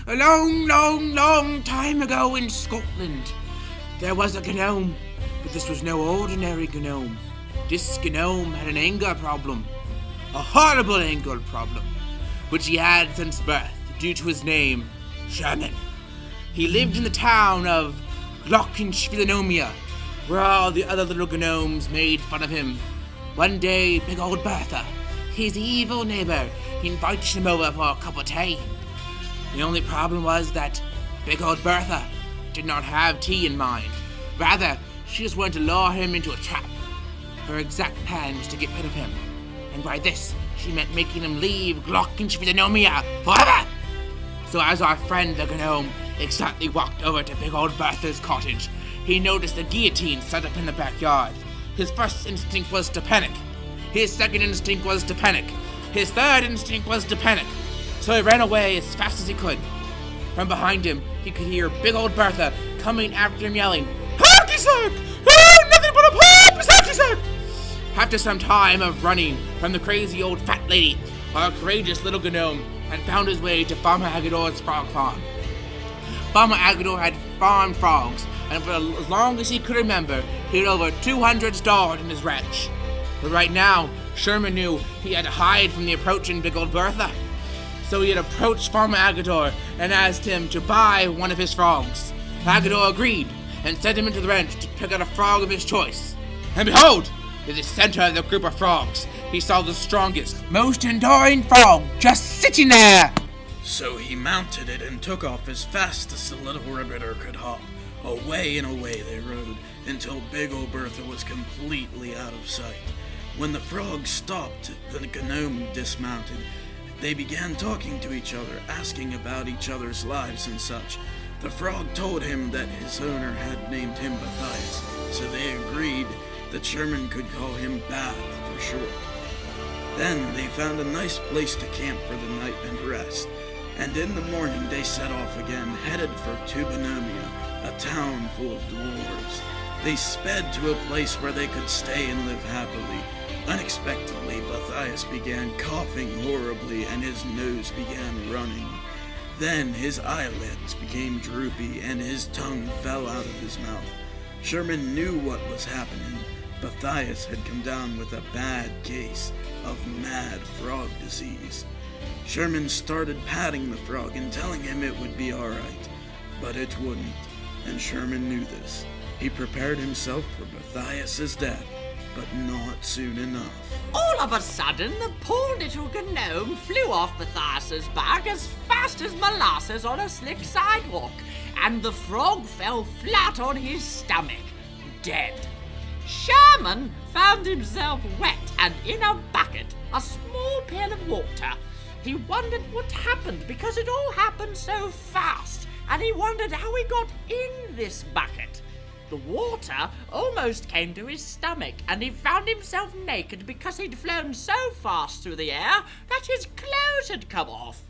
A long, long, long time ago in Scotland, there was a gnome, but this was no ordinary gnome. This gnome had an anger problem, a horrible anger problem, which he had since birth due to his name, Sherman. He lived in the town of Glockenspielenomia, where all the other little gnomes made fun of him. One day, big old Bertha, his evil neighbor, invited him over for a cup of tea. The only problem was that big old Bertha did not have tea in mind. Rather, she just wanted to lure him into a trap. Her exact plan was to get rid of him, and by this, she meant making him leave Glockenspielenomia forever. So as our friend the gnome exactly walked over to big old Bertha's cottage, he noticed a guillotine set up in the backyard. His first instinct was to panic. His second instinct was to panic. His third instinct was to panic. So he ran away as fast as he could. From behind him, he could hear big old Bertha coming after him yelling, "Harky sack! Oh, nothing but a pop is harky sack!" After some time of running from the crazy old fat lady, our courageous little gnome had found his way to Farmer Agador's frog farm. Farmer Agador had farmed frogs, and for as long as he could remember, he had over 200 stored in his ranch. But right now, Sherman knew he had to hide from the approaching big old Bertha. So he had approached Farmer Agador and asked him to buy one of his frogs. Agador agreed and sent him into the ranch to pick out a frog of his choice. And behold, in the center of the group of frogs, he saw the strongest, most enduring frog just sitting there. So he mounted it and took off as fast as the little ribbitor could hop. Away and away they rode until big old Bertha was completely out of sight. When the frogs stopped, the gnome dismounted. They began talking to each other, asking about each other's lives and such. The frog told him that his owner had named him Matthias, so they agreed that Sherman could call him Bath for short. Then they found a nice place to camp for the night and rest, and in the morning they set off again, headed for Tubanomia, a town full of dwarves. They sped to a place where they could stay and live happily. Unexpectedly, Matthias began coughing horribly and his nose began running. Then his eyelids became droopy and his tongue fell out of his mouth. Sherman knew what was happening. Matthias had come down with a bad case of mad frog disease. Sherman started patting the frog and telling him it would be all right, but it wouldn't, and Sherman knew this. He prepared himself for Matthias's death, but not soon enough. All of a sudden, the poor little gnome flew off Matthias's back as fast as molasses on a slick sidewalk, and the frog fell flat on his stomach, dead. Sherman found himself wet and in a bucket, a small pail of water. He wondered what happened because it all happened so fast, and he wondered how he got in this bucket. The water almost came to his stomach, and he found himself naked because he'd flown so fast through the air that his clothes had come off.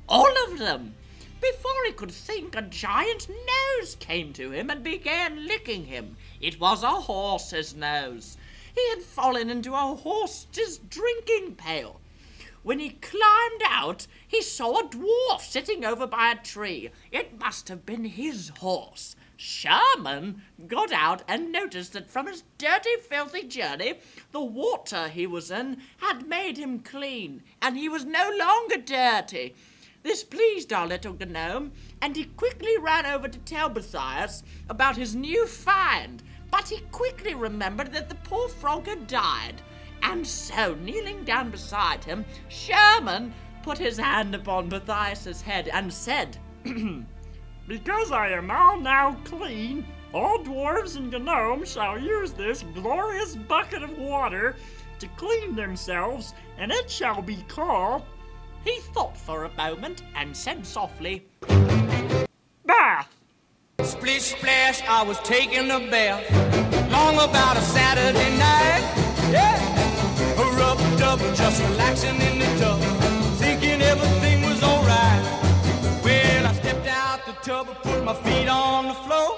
All of them. Before he could think, a giant nose came to him and began licking him. It was a horse's nose. He had fallen into a horse's drinking pail. When he climbed out, he saw a dwarf sitting over by a tree. It must have been his horse. Sherman got out and noticed that from his dirty, filthy journey, the water he was in had made him clean, and he was no longer dirty. This pleased our little gnome, and he quickly ran over to tell Matthias about his new find. But he quickly remembered that the poor frog had died, and so, kneeling down beside him, Sherman put his hand upon Matthias's head and said, "Because I am all now clean, all dwarves and gnomes shall use this glorious bucket of water to clean themselves, and it shall be called..." He thought for a moment and said softly, "Bath." Splish splash, I was taking a bath, long about a Saturday night. Yeah, rubbed up, just relaxing in the tub, thinking everything was alright. Well, I stepped out the tub, put my feet on the floor.